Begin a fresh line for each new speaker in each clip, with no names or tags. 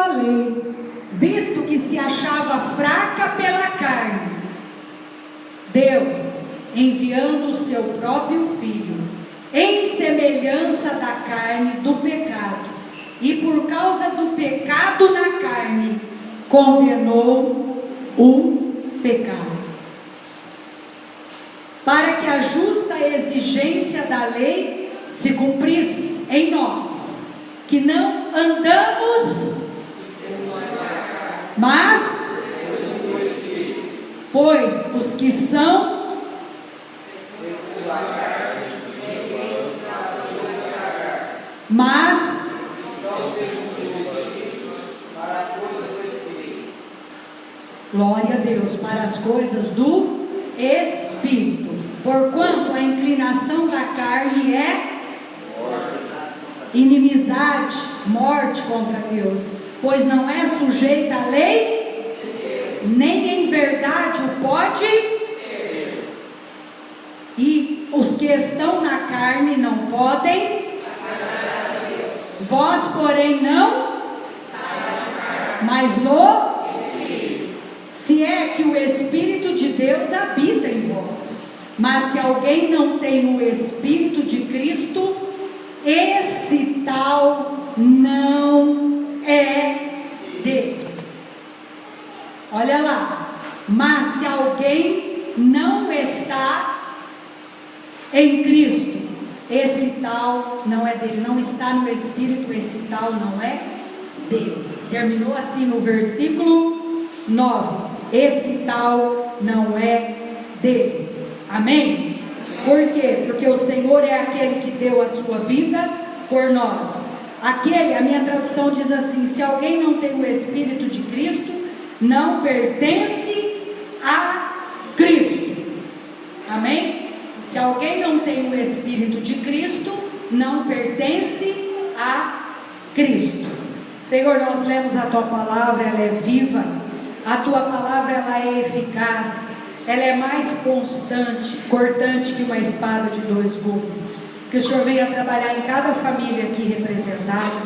a lei, visto que se achava fraca pela carne, Deus, enviando o seu próprio Filho, em semelhança da carne do pecado, e por causa do pecado na carne, condenou o pecado, para que a justa exigência da lei se cumprisse em nós, que não andamos, mas, pois os que são glória a Deus, para as coisas do Espírito, porquanto a inclinação da carne é inimizade, morte contra Deus, pois não é sujeita à lei, nem em verdade o pode, e os que estão na carne não podem, vós porém não, mas no, se é que o Espírito de Deus habita em vós. Mas se alguém não tem o Espírito de Cristo, esse tal não é dele. Olha lá, mas se alguém não está em Cristo, esse tal não é dele. Não está no Espírito, esse tal não é dele. Terminou assim no versículo 9. Esse tal não é dele. Amém? Por quê? Porque o Senhor é aquele que deu a sua vida por nós. Aquele, a minha tradução diz assim: se alguém não tem o Espírito de Cristo, não pertence a Cristo. Amém? Se alguém não tem o Espírito de Cristo, não pertence a Cristo. Senhor, nós lemos a Tua palavra, ela é viva. A Tua palavra, ela é eficaz. Ela é mais constante, cortante que uma espada de dois gumes. Que o Senhor venha trabalhar em cada família aqui representada.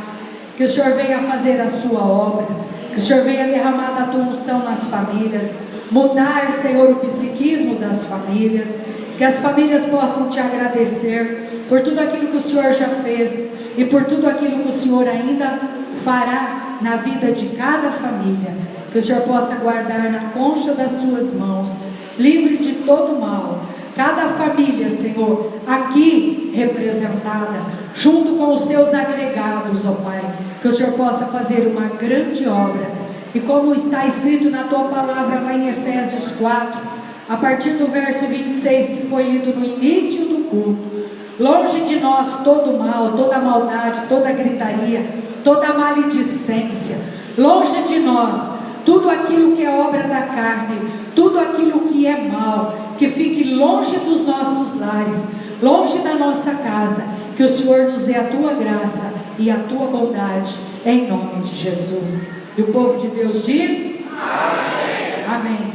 Que o Senhor venha fazer a sua obra. Que o Senhor venha derramar da Tua unção nas famílias. Mudar, Senhor, o psiquismo das famílias. Que as famílias possam Te agradecer por tudo aquilo que o Senhor já fez e por tudo aquilo que o Senhor ainda fará na vida de cada família. Que o Senhor possa guardar na concha das Suas mãos, livre de todo mal, cada família, Senhor, aqui representada, junto com os seus agregados, ó Pai. Que o Senhor possa fazer uma grande obra. E como está escrito na Tua palavra lá em Efésios 4, a partir do verso 26, que foi lido no início do culto: longe de nós todo mal, toda maldade, toda gritaria, toda maledicência. Longe de nós tudo aquilo que é obra da carne, tudo aquilo que é mal, que fique longe dos nossos lares, longe da nossa casa. Que o Senhor nos dê a Tua graça e a Tua bondade, em nome de Jesus. E o povo de Deus diz: amém. Amém.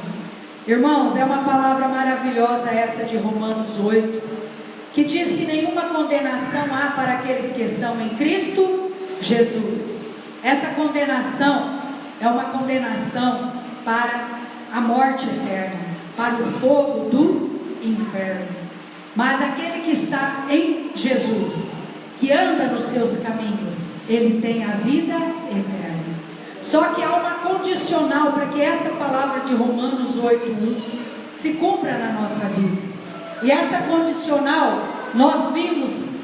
Irmãos, é uma palavra maravilhosa essa de Romanos 8, que diz que nenhuma condenação há para aqueles que estão em Cristo Jesus. Essa condenação é uma condenação para a morte eterna, para o fogo do inferno. Mas aquele que está em Jesus, que anda nos seus caminhos, ele tem a vida eterna. Só que há uma condicional para que essa palavra de Romanos 8:1 se cumpra na nossa vida. E essa condicional nós vimos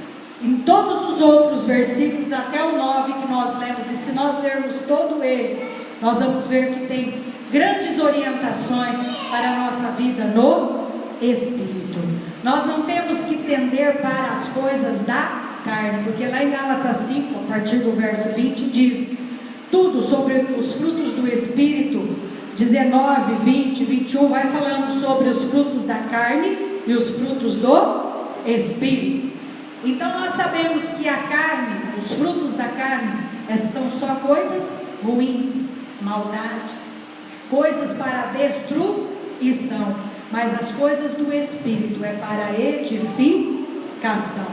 em todos os outros versículos até o 9 que nós lemos. E se nós lermos todo ele, nós vamos ver que tem grandes orientações para a nossa vida no Espírito. Nós não temos que tender para as coisas da carne, porque lá em Gálatas 5, a partir do verso 20, diz tudo sobre os frutos do Espírito. 19, 20, 21 vai falando sobre os frutos da carne e os frutos do Espírito. Então nós sabemos que a carne, os frutos da carne, são só coisas ruins, maldades, coisas para destruição. Mas as coisas do Espírito é para edificação.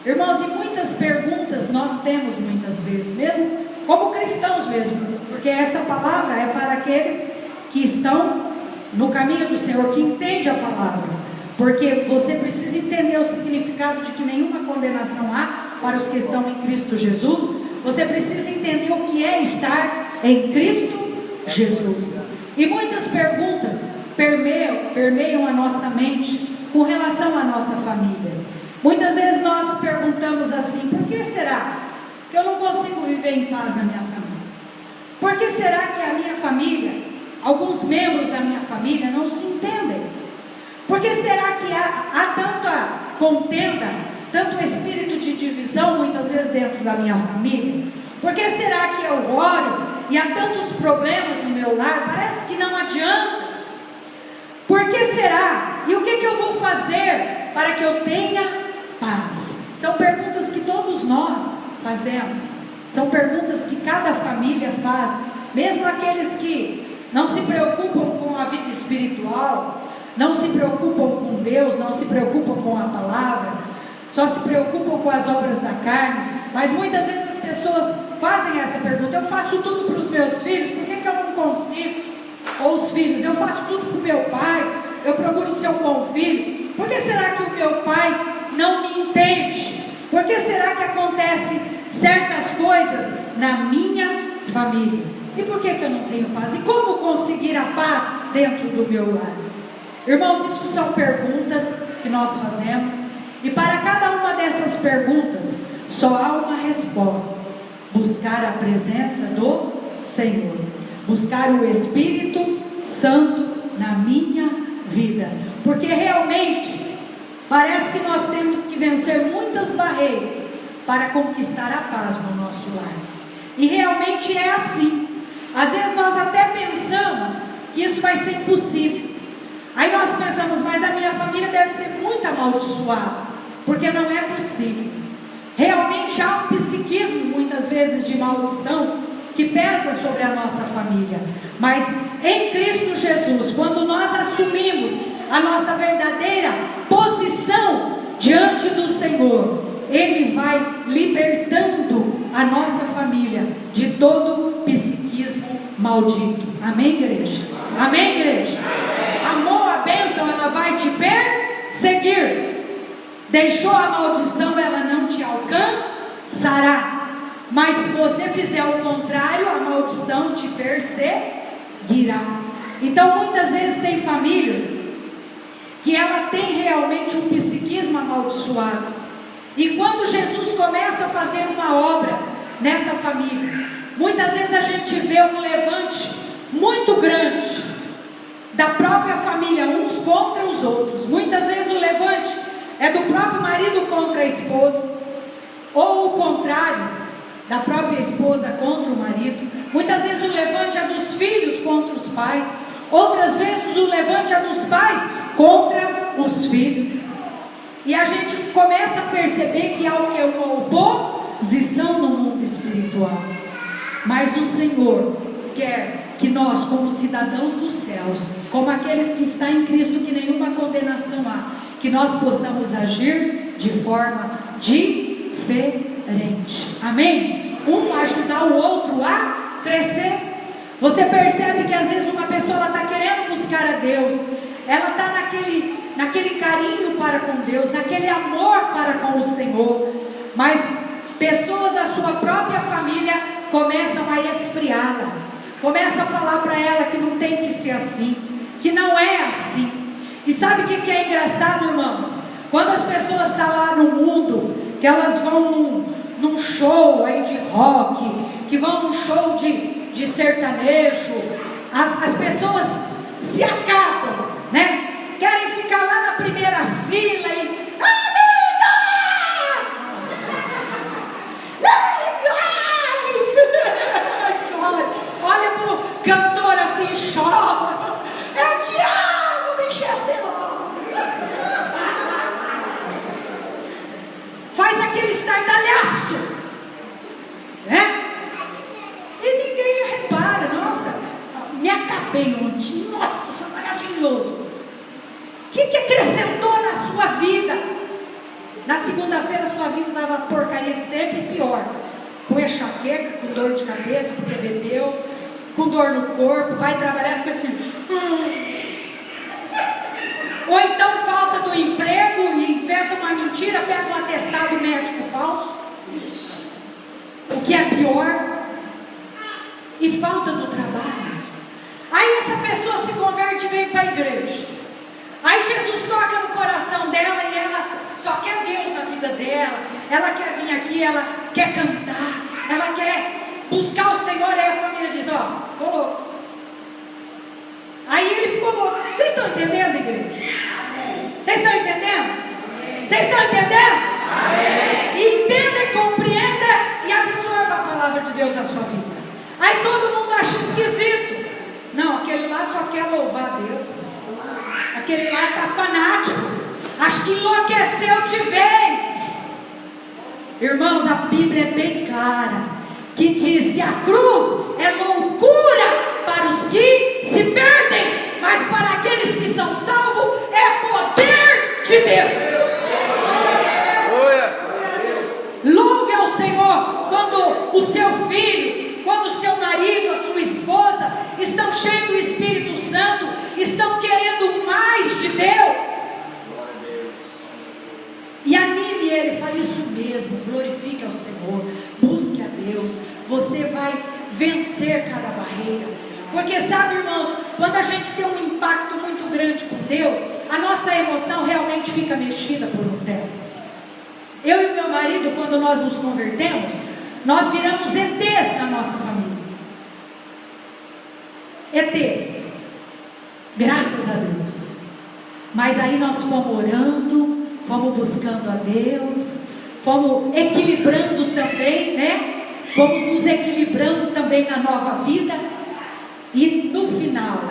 Irmãos, e muitas perguntas nós temos muitas vezes, mesmo como cristãos mesmo. porque essa palavra é para aqueles que estão no caminho do Senhor, que entende a palavra, porque você precisa entender o significado de que nenhuma condenação há para os que estão em Cristo Jesus. Você precisa entender o que é estar em Cristo Jesus. E muitas perguntas permeiam a nossa mente com relação à nossa família. Muitas vezes nós perguntamos assim: por que será que eu não consigo viver em paz na minha família? Por que será que a minha família, alguns membros da minha família não se entendem? Por que será que há tanta contenda, tanto espírito de divisão muitas vezes dentro da minha família? Por que será que eu oro e há tantos problemas no meu lar? Parece que não adianta. Por que será? E o que eu vou fazer para que eu tenha paz? São perguntas que todos nós fazemos. São perguntas que cada família faz. Mesmo aqueles que não se preocupam com a vida espiritual, não se preocupam com Deus, não se preocupam com a palavra, só se preocupam com as obras da carne. Mas muitas vezes as pessoas fazem essa pergunta: eu faço tudo para os meus filhos, por que eu não consigo? Ou os filhos: eu faço tudo para o meu pai, eu procuro ser um bom filho, por que será que o meu pai não me entende? Por que será que acontecem certas coisas na minha família? E por que eu não tenho paz? E como conseguir a paz dentro do meu lar? Irmãos, isso são perguntas que nós fazemos, e para cada uma dessas perguntas só há uma resposta: buscar a presença do Senhor, buscar o Espírito Santo na minha vida, porque realmente parece que nós temos que vencer muitas barreiras para conquistar a paz no nosso lar, e realmente é assim. Às vezes nós até pensamos que isso vai ser impossível. Aí nós pensamos: mas a minha família deve ser muito amaldiçoada, porque não é possível. Realmente há um psiquismo muitas vezes de maldição que pesa sobre a nossa família. Mas em Cristo Jesus, quando nós assumimos a nossa verdadeira posição diante do Senhor, Ele vai libertando a nossa família de todo psiquismo maldito. Amém, igreja? Amém, igreja? Amor, a bênção, ela vai te perseguir. Deixou a maldição, ela não te alcançará. Mas se você fizer o contrário, a maldição te perseguirá. Então muitas vezes tem famílias que ela tem realmente um psiquismo amaldiçoado. E quando Jesus começa a fazer uma obra nessa família, muitas vezes a gente vê um levante muito grande da própria família, uns contra os outros. Muitas vezes o levante é do próprio marido contra a esposa, ou o contrário, da própria esposa contra o marido. Muitas vezes o levante é dos filhos contra os pais, outras vezes o levante é dos pais contra os filhos. E a gente começa a perceber que há uma oposição no mundo espiritual. Mas o Senhor quer que nós, como cidadãos dos céus, como aqueles que estão em Cristo, que nenhuma condenação há, que nós possamos agir de forma diferente. Amém? Um ajudar o outro a crescer. Você percebe que às vezes uma pessoa está querendo buscar a Deus, ela está naquele carinho para com Deus, naquele amor para com o Senhor, mas pessoas da sua própria família começam a esfriá-la, começam a falar para ela que não tem que ser assim, que não é assim. E sabe o que é engraçado, irmãos? Quando as pessoas estão lá no mundo, que elas vão num show aí de rock, que vão num show de sertanejo, as pessoas se acabam, né? Querem ficar lá na primeira fila e... Olha pro cantor assim, chora. Eu te amo, Michel Teló. Faz aquele estardalhaço, né? E ninguém repara. Nossa, me acabei ontem. Nossa, foi maravilhoso. O que acrescentou na sua vida? Na segunda-feira sua vida estava porcaria de sempre, e pior, com enxaqueca, com dor de cabeça, porque bebeu, com dor no corpo, vai trabalhar e fica assim. Ou então falta do emprego e inventa uma mentira, pega um atestado médico falso, o que é pior, e falta do trabalho. Aí essa pessoa se converte e vem para a igreja. Aí Jesus toca no coração dela e ela só quer Deus na vida dela. Ela quer vir aqui, ela quer cantar, ela quer buscar o Senhor. Aí a família diz: ó, ficou louco. Aí ele ficou louco. Vocês estão entendendo, igreja? Vocês estão entendendo? Vocês estão entendendo? Entenda, compreenda e absorva a palavra de Deus na sua vida. Aí todo mundo acha esquisito. Não, aquele lá só quer louvar a Deus. Aquele lá está fanático. Acho que enlouqueceu de vez. Irmãos, a Bíblia é bem clara, que diz que a cruz é loucura para os que se perdem, mas para aqueles que são salvos é poder de Deus. Louve ao Senhor quando o seu filho, quando o seu marido, a sua esposa estão cheios do Espírito Santo, estão querendo mais de Deus. E anime ele, fale isso mesmo, glorifique ao Senhor, busque a Deus, você vai vencer cada barreira. Porque sabe, irmãos, quando a gente tem um impacto muito grande com Deus, a nossa emoção realmente fica mexida por um tempo. Eu e meu marido, quando nós nos convertemos, nós viramos ETs na nossa família. ETs. Graças a Deus. Mas aí nós fomos orando, fomos buscando a Deus, fomos equilibrando também, né? Fomos nos equilibrando também na nova vida. E no final,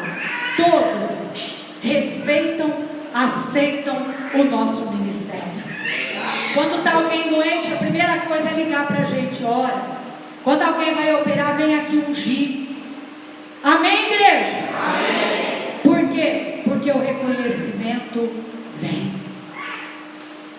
todos respeitam, aceitam o nosso ministério. Quando está alguém doente, a primeira coisa é ligar para a gente, ora. Quando alguém vai operar, vem aqui ungir. Amém, igreja? Amém. Por quê? Porque o reconhecimento vem.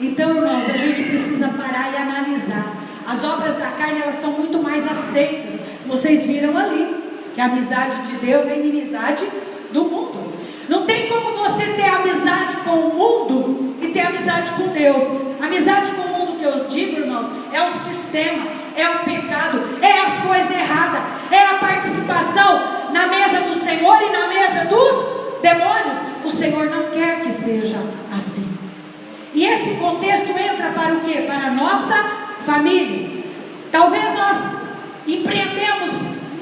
Então, irmãos, a gente precisa parar e analisar. As obras da carne, elas são muito mais aceitas. Vocês viram ali que a amizade de Deus é a inimizade do mundo. Não tem como você ter amizade com o mundo e ter amizade com Deus. Amizade com o mundo, que eu digo, irmãos, é o sistema, é o pecado, é as coisas erradas, é a participação na mesa do Senhor e na mesa dos demônios. O Senhor não quer que seja assim. E esse contexto entra para o quê? Para a nossa família. Talvez nós empreendemos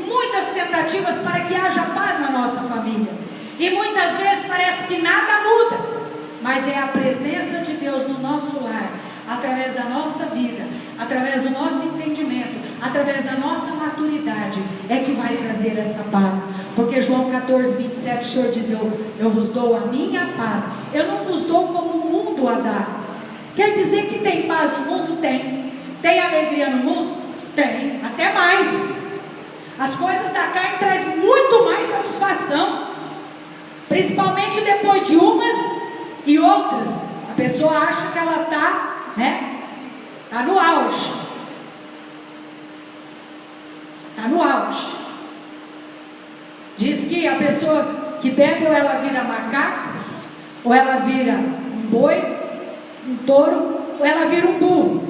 muitas tentativas para que haja paz na nossa família. E muitas vezes parece que nada muda. Mas é a presença de Deus no nosso lar, através da nossa vida, através do nosso entendimento, através da nossa maturidade, é que vai trazer essa paz. Porque João 14, 27, o Senhor diz: eu vos dou a minha paz. Eu não vos dou como o mundo a dá. Quer dizer que tem paz no mundo? Tem. Tem alegria no mundo? Tem. Até mais. As coisas da carne trazem muito mais satisfação. Principalmente depois de umas e outras. A pessoa acha que ela está, né? Está no auge. Está no auge. Diz que a pessoa que bebe, ou ela vira macaco, ou ela vira um boi, um touro, ou ela vira um burro.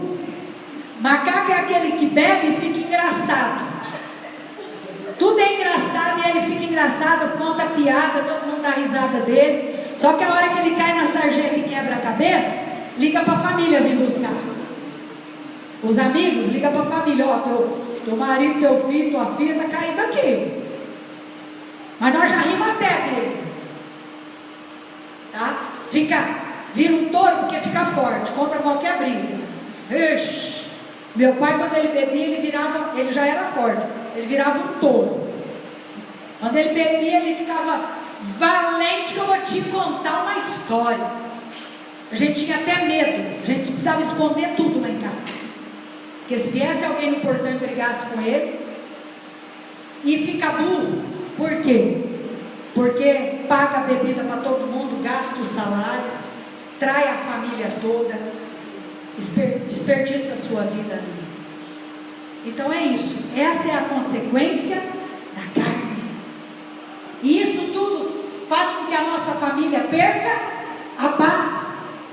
Macaco é aquele que bebe e fica engraçado. Tudo é engraçado e ele fica engraçado, conta piada, todo mundo dá risada dele. Só que a hora que ele cai na sarjeta e quebra a cabeça, liga para a família vir buscar. Os amigos ligam para a família: ó, teu marido, teu filho, tua filha está caindo aqui. Mas nós já rimos até dele. Tá? Vira um touro porque fica forte, contra qualquer briga. Ixi. Meu pai, quando ele bebia, ele já era forte, ele virava um touro. Quando ele bebia, ele ficava valente, que eu vou te contar uma história. A gente tinha até medo, a gente precisava esconder tudo lá em casa. Porque se viesse alguém importante, brigasse com ele, e fica burro. Por quê? Porque paga a bebida para todo mundo, gasta o salário, trai a família toda, desperdiça a sua vida ali. Então é isso. Essa é a consequência da carne.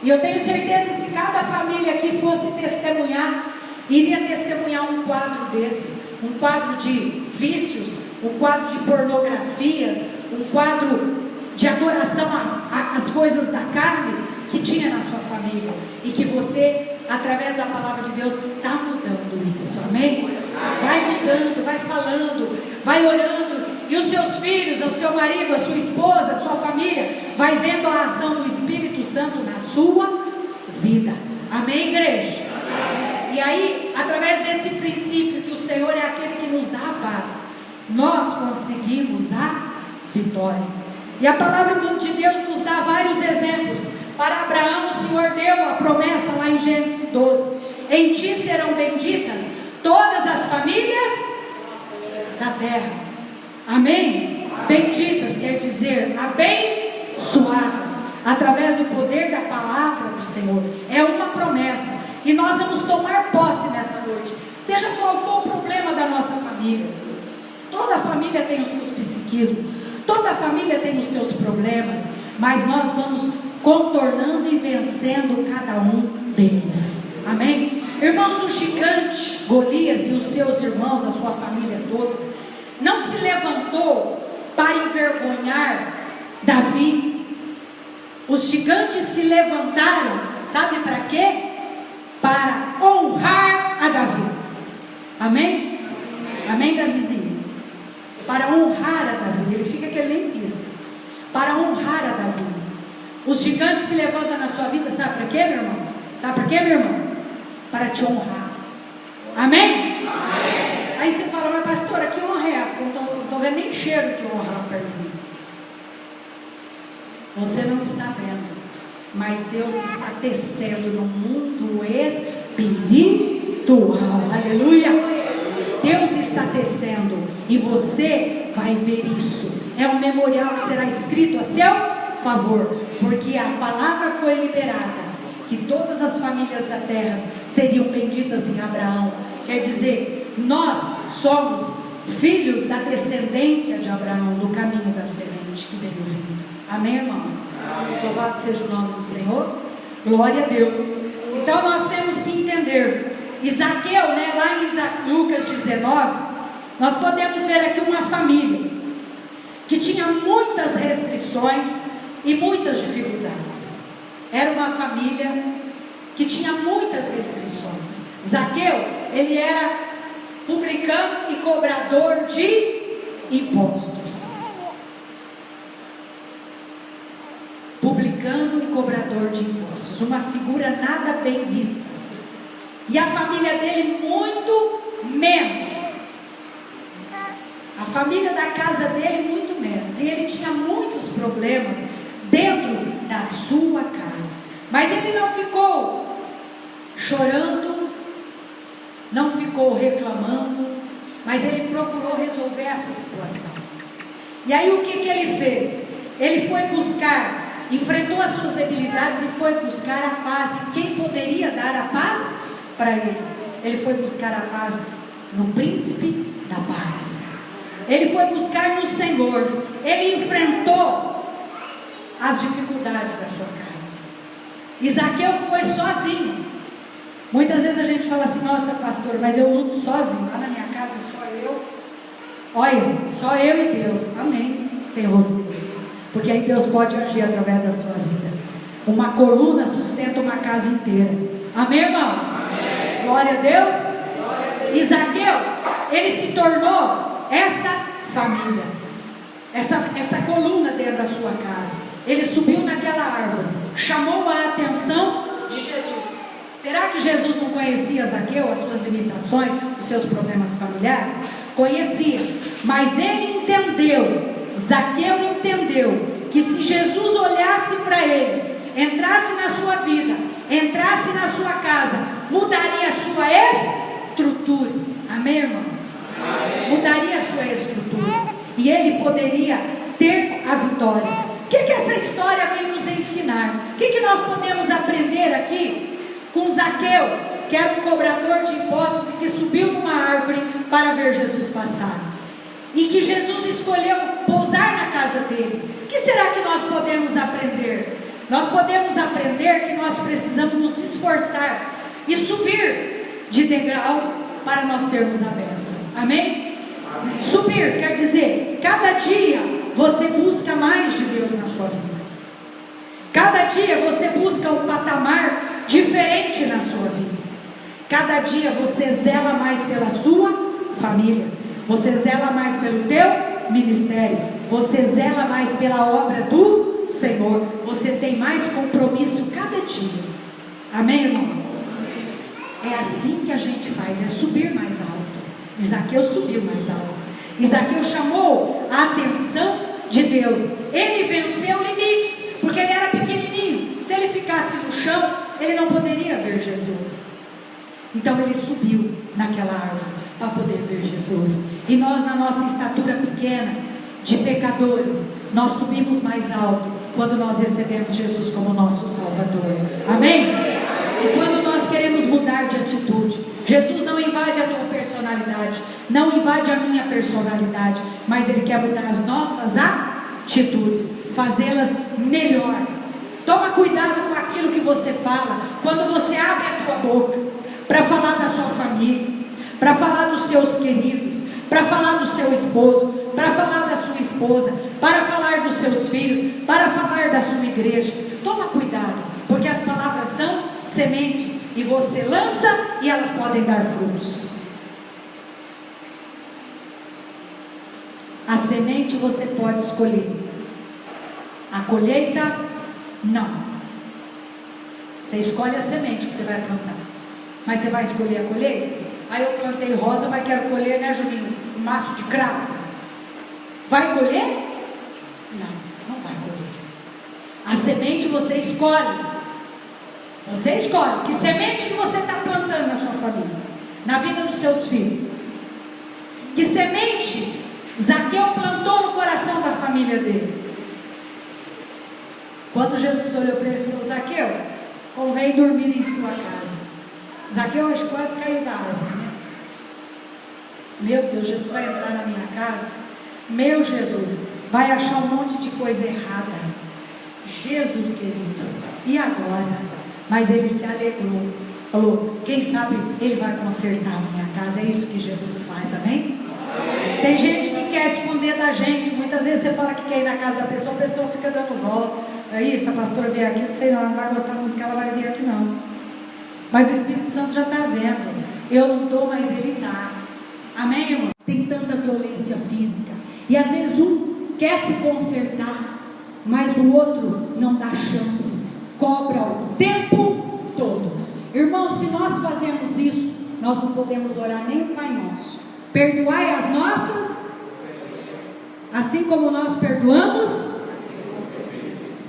E eu tenho certeza que se cada família aqui fosse testemunhar, iria testemunhar um quadro desse, um quadro de vícios, um quadro de pornografias, um quadro de adoração às coisas da carne que tinha na sua família, e que você, através da palavra de Deus, está mudando isso, amém? Vai mudando, vai falando, vai orando, e os seus filhos, o seu marido, a sua esposa, a sua família, vai vendo a ação do Espírito Santo na sua vida, amém, igreja? Amém. E aí, através desse princípio que o Senhor é aquele que nos dá a paz, nós conseguimos a vitória. E a palavra de Deus nos dá vários exemplos. Para Abraão, o Senhor deu a promessa lá em Gênesis 12: em ti serão benditas todas as famílias da terra, amém? Benditas quer dizer abençoadas, através do poder da palavra do Senhor. É uma promessa, e nós vamos tomar posse nessa noite, seja qual for o problema da nossa família. Toda família tem os seus psiquismos, toda família tem os seus problemas, mas nós vamos contornando e vencendo cada um deles, amém? Irmãos, o gigante Golias e os seus irmãos, a sua família toda, não se levantou para envergonhar Davi. Os gigantes se levantaram, sabe para quê? Para honrar a Davi, amém? Amém, Davizinho? Para honrar a Davi, ele fica que ele nem pisca. Para honrar a Davi. Os gigantes se levantam na sua vida, sabe para quê, meu irmão? Sabe para quê, meu irmão? Para te honrar, amém? Amém. Aí você fala, mas pastora, que honra é essa? Eu não estou vendo nem cheiro de honra perto de mim. Você não está vendo, mas Deus está tecendo no mundo espiritual, aleluia. Deus está tecendo, e você vai ver isso. É um memorial que será escrito a seu favor, porque a palavra foi liberada, que todas as famílias da terra seriam benditas em Abraão. Quer dizer, nós somos filhos da descendência de Abraão, do caminho da semente que veio vindo, amém, irmãos? Amém. Louvado seja o nome do Senhor, glória a Deus. Então nós temos que entender, Zaqueu, né, lá em Lucas 19, nós podemos ver aqui uma família que tinha muitas restrições e muitas dificuldades. Era uma família que tinha muitas restrições. Zaqueu, ele era publicano e cobrador de impostos. Publicano e cobrador de impostos, uma figura nada bem vista. E a família dele muito menos. A família da casa dele muito menos. E ele tinha muitos problemas dentro da sua casa. Mas ele não ficou chorando, não ficou reclamando, mas ele procurou resolver essa situação. E aí o que ele fez? Ele foi buscar, enfrentou as suas debilidades e foi buscar a paz. E quem poderia dar a paz para ele? Ele foi buscar a paz no príncipe da paz. Ele foi buscar no Senhor. Ele enfrentou as dificuldades da sua casa. Zaqueu foi sozinho. Muitas vezes a gente fala assim, nossa pastor, mas eu luto sozinho. Lá na minha casa só eu. Olha, só eu e Deus. Amém. Tem você. Porque aí Deus pode agir através da sua vida. Uma coluna sustenta uma casa inteira. Amém, irmãos? Amém. Glória a Deus. Zaqueu, ele se tornou essa família, essa coluna dentro da sua casa. Ele subiu naquela árvore, chamou a atenção de Jesus. Será que Jesus não conhecia Zaqueu, as suas limitações, os seus problemas familiares? Conhecia, mas ele entendeu, Zaqueu entendeu, que se Jesus olhasse para ele, entrasse na sua vida, entrasse na sua casa, mudaria a sua estrutura. Amém, irmãos? Amém. Mudaria a sua estrutura, e ele poderia ter a vitória. O que essa história vem nos ensinar? O que nós podemos aprender aqui com Zaqueu, que era um cobrador de impostos e que subiu numa árvore para ver Jesus passar? E que Jesus escolheu pousar na casa dele. O que será que nós podemos aprender? Nós podemos aprender que nós precisamos nos esforçar e subir de degrau para nós termos a bênção. Amém? Subir quer dizer, cada dia você busca mais de Deus na sua vida. Cada dia você busca um patamar diferente na sua vida. Cada dia você zela mais pela sua família. Você zela mais pelo teu ministério. Você zela mais pela obra do Senhor. Você tem mais compromisso cada dia. Amém, irmãos? É assim que a gente faz, é subir mais alto. Zaqueu subiu mais alto. Zaqueu chamou a atenção de Deus. Ele venceu limites, porque ele era pequenininho. Se ele ficasse no chão, ele não poderia ver Jesus. Então ele subiu naquela árvore para poder ver Jesus. E nós, na nossa estatura pequena de pecadores, nós subimos mais alto quando nós recebemos Jesus como nosso Salvador. Amém? E quando nós queremos mudar de atitude, Jesus não invade a tua personalidade, não invade a minha personalidade, mas Ele quer mudar as nossas atitudes, fazê-las melhor. Toma cuidado com aquilo que você fala. Quando você abre a tua boca para falar da sua família, para falar dos seus queridos, para falar do seu esposo, para falar da sua esposa, para falar dos seus filhos, para falar da sua igreja, toma cuidado, porque as palavras são sementes e você lança e elas podem dar frutos. A semente você pode escolher, a colheita não. Você escolhe a semente que você vai plantar, mas você vai escolher a colheita? Aí eu plantei rosa, mas quero colher, né, Julinho? Um maço de cravo. Vai colher? Não vai colher. A semente você escolhe. Você escolhe que semente que você está plantando na sua família, na vida dos seus filhos. Que semente Zaqueu plantou no coração da família dele. Quando Jesus olhou para ele e falou: Zaqueu, convém dormir em sua casa. Zaqueu hoje quase caiu da árvore, né? Meu Deus, Jesus vai entrar na minha casa? Meu Jesus, vai achar um monte de coisa errada. Jesus querido, e agora? Mas ele se alegrou, falou: quem sabe ele vai consertar a minha casa. É isso que Jesus faz, amém? Tem gente que quer esconder da gente. Muitas vezes você fala que quer ir na casa da pessoa, a pessoa fica dando volta. Aí, se a pastora vier aqui, não sei não, ela não vai gostar muito que ela vai vir aqui não. Mas o Espírito Santo já está vendo. Eu não estou, mas ele está. Amém, irmão? Tem tanta violência física. E às vezes um quer se consertar, mas o outro não dá chance. Cobra o tempo todo. Irmãos, se nós fazemos isso, nós não podemos orar nem o Pai Nosso. Perdoai as nossas, assim como nós perdoamos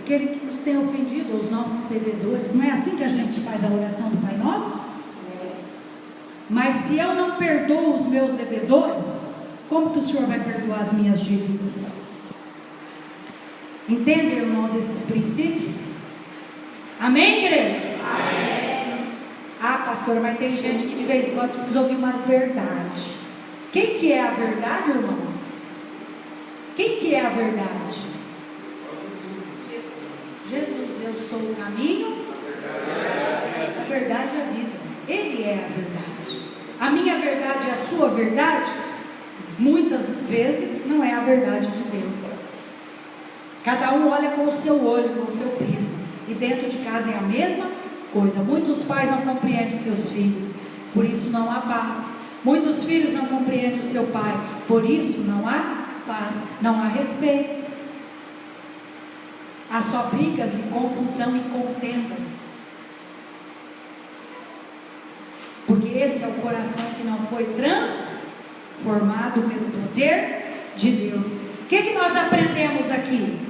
aquele que nos tem ofendido, os nossos devedores. Não é assim que a gente faz a oração do Pai Nosso? Mas se eu não perdoo os meus devedores, como que o Senhor vai perdoar as minhas dívidas? Entendem, irmãos, esses princípios? Amém, igreja? Amém. Ah, pastora, mas tem gente que de vez em quando precisa ouvir umas verdades. Quem que é a verdade, irmãos? Quem que é a verdade? Jesus, eu sou o caminho, a verdade e a vida. Ele é a verdade. A minha verdade e a sua verdade, muitas vezes, não é a verdade de Deus. Cada um olha com o seu olho, com o seu prisma. E dentro de casa é a mesma coisa. Muitos pais não compreendem seus filhos, por isso não há paz. Muitos filhos não compreendem o seu pai, por isso não há paz, não há respeito. Há só brigas e confusão e contendas. Porque esse é o coração que não foi transformado pelo poder de Deus. O que nós aprendemos aqui?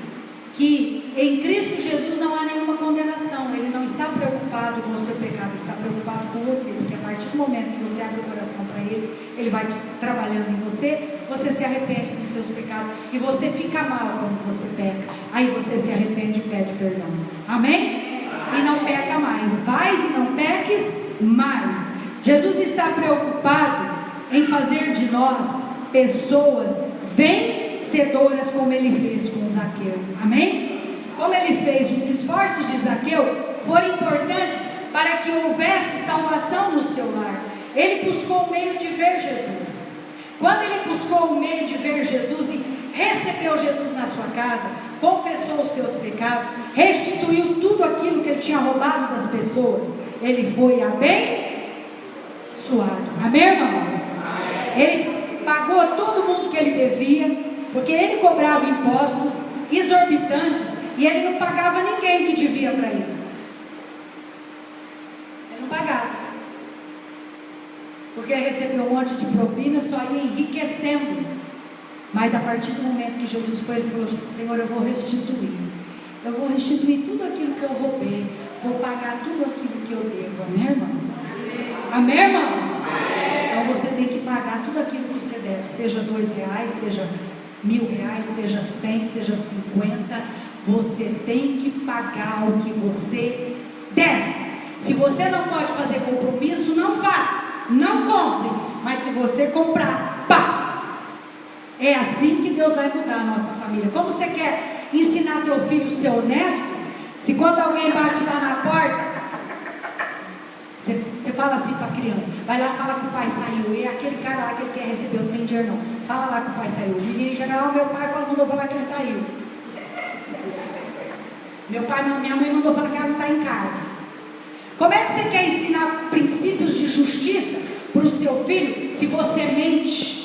Que em Cristo Jesus não há nenhuma condenação. Ele não está preocupado com o seu pecado, está preocupado com você, porque a partir do momento que você abre o coração para Ele, Ele vai trabalhando em você, você se arrepende dos seus pecados, e você fica mal quando você peca, aí você se arrepende e pede perdão, amém? E não peca mais, vais e não peques mais. Jesus está preocupado em fazer de nós pessoas vencedoras, como Ele fez com Zaqueu, amém? Como Ele fez, os esforços de Zaqueu foram importantes para que houvesse salvação no seu lar. Ele buscou o meio de ver Jesus. Quando ele buscou o meio de ver Jesus e recebeu Jesus na sua casa, confessou os seus pecados, restituiu tudo aquilo que ele tinha roubado das pessoas, ele foi abençoado. Amém, irmãos? Ele pagou todo mundo que ele devia, porque ele cobrava impostos exorbitantes e ele não pagava ninguém que devia para ele. Ele não pagava, porque ele recebeu um monte de propina, só ia enriquecendo. Mas a partir do momento que Jesus foi, ele falou: Senhor, eu vou restituir tudo aquilo que eu roubei, vou pagar tudo aquilo que eu devo. Amém, irmãos? Amém, irmãos? Então você tem que pagar tudo aquilo que você deve, seja R$2, seja R$1.000, seja 100, seja 50, você tem que pagar o que você deve. Se você não pode fazer compromisso, não faça, não compre, mas se você comprar, pague. É assim que Deus vai mudar a nossa família. Como você quer ensinar teu filho a ser honesto, se quando alguém bate lá na porta, você fala assim para a criança, vai lá, fala que o pai saiu, e aquele cara lá que ele quer receber, não tem dinheiro não, fala lá que o pai saiu. O menino em geral, meu pai mandou falar que ele saiu. Minha mãe mandou falar que ela não está em casa. Como é que você quer ensinar princípios de justiça para o seu filho se você mente?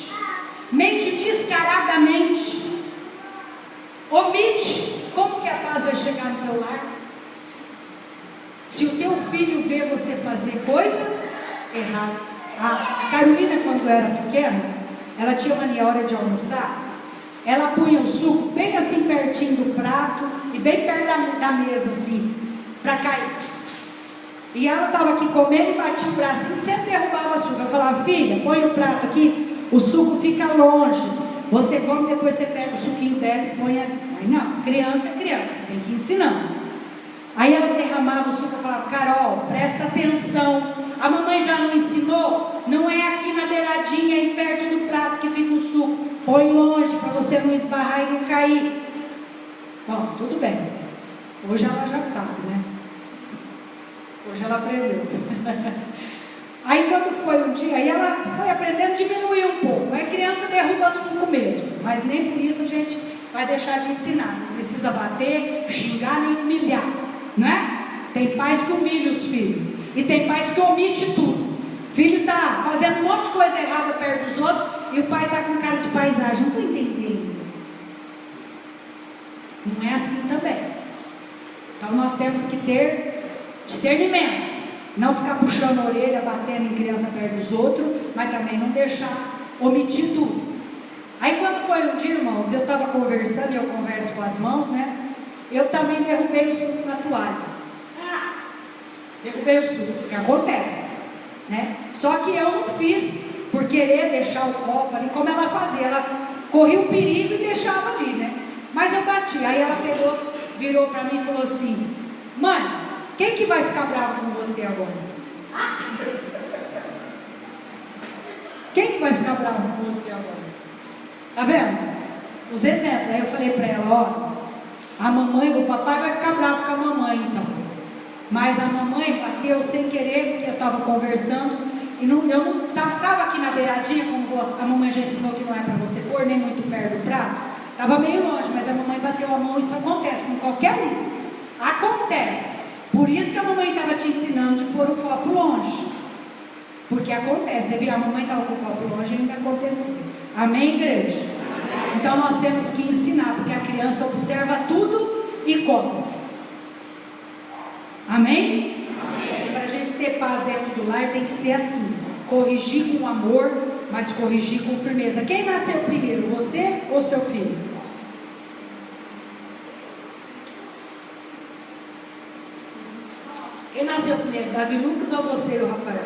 Mente descaradamente, omite. Como que a paz vai chegar no teu lar? Se o teu filho vê você fazer coisa errada. A Carolina, quando era pequena, ela tinha mania, hora de almoçar, ela punha o suco bem assim pertinho do prato e bem perto da mesa assim, para cair. E ela estava aqui comendo e batia o bracinho e sempre derrubava o suco. Eu falava: filha, põe o prato aqui, o suco fica longe, você come, depois você pega o suquinho dela e põe ali. Aí não, criança é criança, tem que ensinar. Aí ela derramava o suco e falava: Carol, presta atenção, a mamãe já não ensinou? Não é aqui na beiradinha, aí perto do prato que fica o suco, põe longe para você não esbarrar e não cair. Bom, tudo bem, hoje ela já sabe, né? Hoje ela aprendeu. Aí quando foi um dia, aí ela foi aprendendo a diminuir um pouco. Aí a criança derruba suco mesmo, mas nem por isso a gente vai deixar de ensinar. Não precisa bater, xingar nem humilhar, não é? Tem pais que humilham os filhos e tem pais que omite tudo. O filho está fazendo um monte de coisa errada perto dos outros e o pai está com cara de paisagem. Não estou entendendo. Não é assim também. Então nós temos que ter discernimento. Não ficar puxando a orelha, batendo em criança perto dos outros, mas também não deixar omitir tudo. Aí quando foi um dia, irmãos, eu estava conversando, e eu converso com as mãos, né? Eu também derrubei o suco na toalha. Derrubei o suco, porque acontece, né? Só que eu não fiz por querer deixar o copo ali, como ela fazia. Ela corria o perigo e deixava ali, né? Mas eu bati. Aí ela pegou, virou para mim e falou assim: mãe, quem que vai ficar bravo com você agora? Quem que vai ficar bravo com você agora? Tá vendo? Os exemplos. Aí eu falei para ela: ó, a mamãe, o papai vai ficar bravo com a mamãe então. Mas a mamãe bateu sem querer, porque eu estava conversando, e eu não estava aqui na beiradinha, como a mamãe já ensinou que não é para você pôr, nem muito perto do prato. Estava meio longe, mas a mamãe bateu a mão. Isso acontece com qualquer um. Acontece. Por isso que a mamãe estava te ensinando de pôr o copo longe. Porque acontece. Você viu, a mamãe estava com o copo longe e ainda acontecia. Amém, igreja? Amém. Então nós temos que ensinar, porque a criança observa tudo e come. Amém? Amém. Para a gente ter paz dentro do lar tem que ser assim. Corrigir com amor, mas corrigir com firmeza. Quem nasceu primeiro, você ou seu filho? Quem nasceu primeiro, Davi Lucas ou você ou Rafael?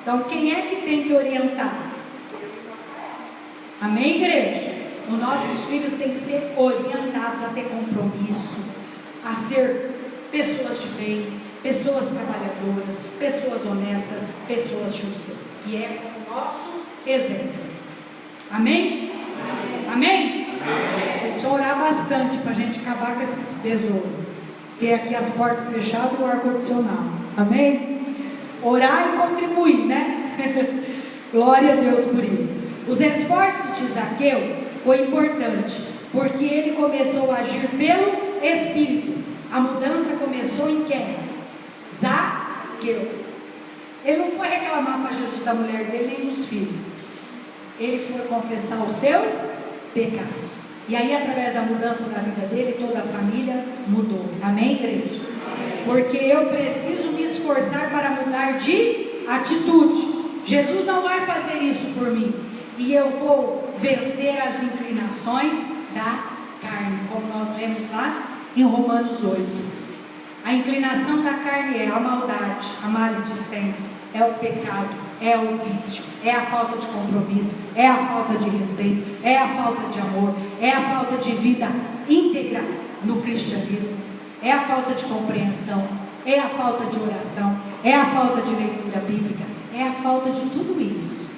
Então quem é que tem que orientar? Amém, igreja? Os nossos filhos têm que ser orientados a ter compromisso, a ser pessoas de bem, pessoas trabalhadoras, pessoas honestas, pessoas justas, que é o nosso exemplo. Amém? Amém? Amém? Vocês precisam orar bastante. bastante para a gente acabar com esses besouros. Ter aqui as portas fechadas e o ar-condicionado. Amém? Orar e contribuir, né? Glória a Deus por isso. Os esforços de Zaqueu foi importante, porque ele começou a agir pelo Espírito. A mudança começou em quem? Zaqueu. Ele não foi reclamar para Jesus da mulher dele nem dos filhos. Ele foi confessar os seus pecados. E aí, através da mudança da vida dele, toda a família mudou. Amém, igreja? Porque eu preciso me esforçar para mudar de atitude. Jesus não vai fazer isso por mim. E eu vou vencer as inclinações da carne, como nós lemos lá em Romanos 8. A inclinação da carne é a maldade, a maledicência, é o pecado, é o vício, é a falta de compromisso, é a falta de respeito, é a falta de amor, é a falta de vida íntegra no cristianismo, é a falta de compreensão, é a falta de oração, é a falta de leitura bíblica, é a falta de tudo isso.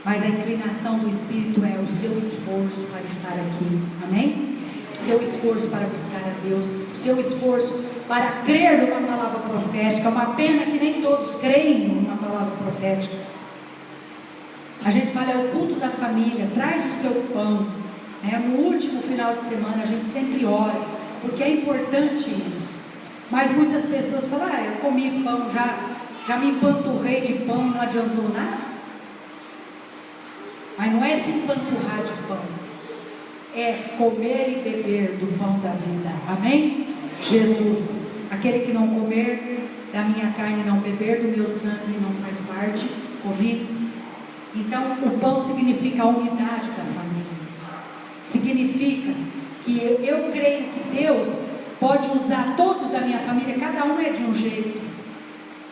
Mas a inclinação do Espírito é o seu esforço para estar aqui, amém? O seu esforço para buscar a Deus, o seu esforço para crer numa palavra profética. É uma pena que nem todos creem numa palavra profética. A gente fala, é o culto da família, traz o seu pão, né? No último final de semana a gente sempre ora, porque é importante isso. Mas muitas pessoas falam, eu comi pão, já me empanturrei de pão e não adiantou nada. Mas não é se empanturrar de pão, é comer e beber do pão da vida, amém? Jesus, aquele que não comer da minha carne, não beber do meu sangue, não faz parte comigo. Então, o pão significa a unidade da família, significa que eu creio que Deus pode usar todos da minha família, cada um é de um jeito.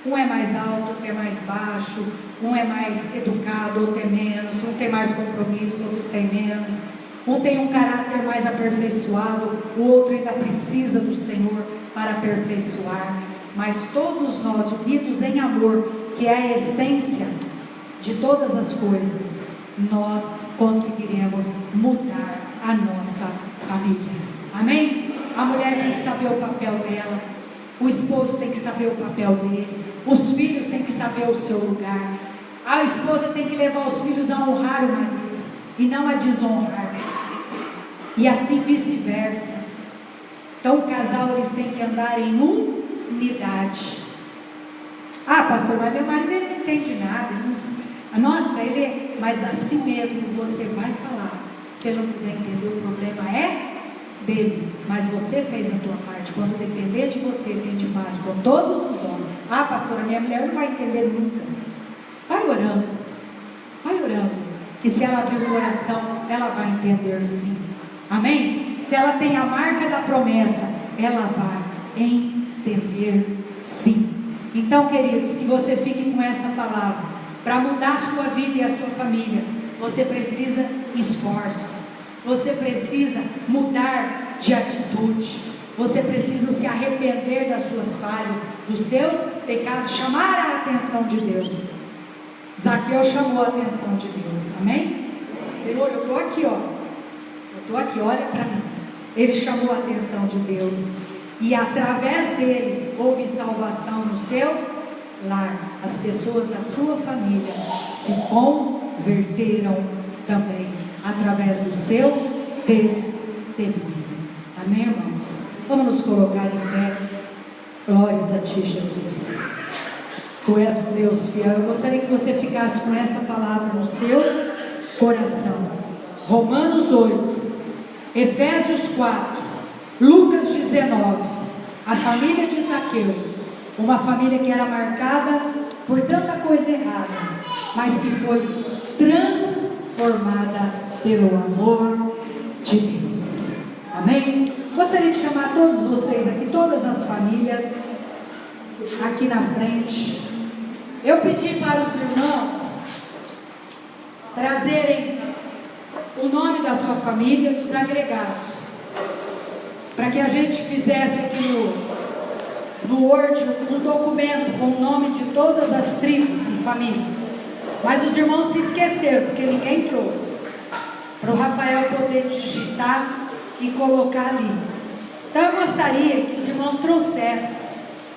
Um é mais alto, outro é mais baixo, um é mais educado, outro é menos, um tem mais compromisso, outro tem menos, um tem um caráter mais aperfeiçoado, o outro ainda precisa do Senhor para aperfeiçoar, mas todos nós unidos em amor, que é a essência de todas as coisas, nós conseguiremos mudar a nossa família, amém? A mulher tem que saber o papel dela, o esposo tem que saber o papel dele, os filhos têm que saber o seu lugar, a esposa tem que levar os filhos a honrar o marido e não a desonrar, e assim vice-versa. Então o casal, eles têm que andar em unidade. Pastor, mas meu marido ele não entende nada, nossa, ele é... mas assim mesmo você vai falar. Se ele não quiser entender, o problema é dele, mas você fez a tua parte. Quando depender de você, tente paz com todos os homens. Pastora, minha mulher não vai entender nunca. Vai orando, que se ela abrir o coração, ela vai entender sim, amém? Se ela tem a marca da promessa, ela vai entender sim. Então, queridos, que você fique com essa palavra. Para mudar a sua vida e a sua família, você precisa esforços, você precisa mudar de atitude, você precisa se arrepender das suas falhas, dos seus pecados, chamar a atenção de Deus. Zaqueu chamou a atenção de Deus, amém? Senhor, eu estou aqui, olha para mim. Ele chamou a atenção de Deus, e através dele houve salvação no seu lar. As pessoas da sua família se converteram também, através do seu testemunho, amém, irmãos? Vamos nos colocar em pé. Glórias a ti, Jesus. Tu és um Deus fiel. Eu gostaria que você ficasse com essa palavra no seu coração. Romanos 8, Efésios 4, Lucas 19. A família de Zaqueu, uma família que era marcada por tanta coisa errada, mas que foi transformada pelo amor de Deus, amém? Gostaria de chamar todos vocês aqui, todas as famílias aqui na frente. Eu pedi para os irmãos trazerem o nome da sua família, dos agregados, para que a gente fizesse aqui no Word um documento com o nome de todas as tribos e famílias. Mas os irmãos se esqueceram, porque ninguém trouxe, para o Rafael poder digitar e colocar ali. Então eu gostaria que os irmãos trouxessem,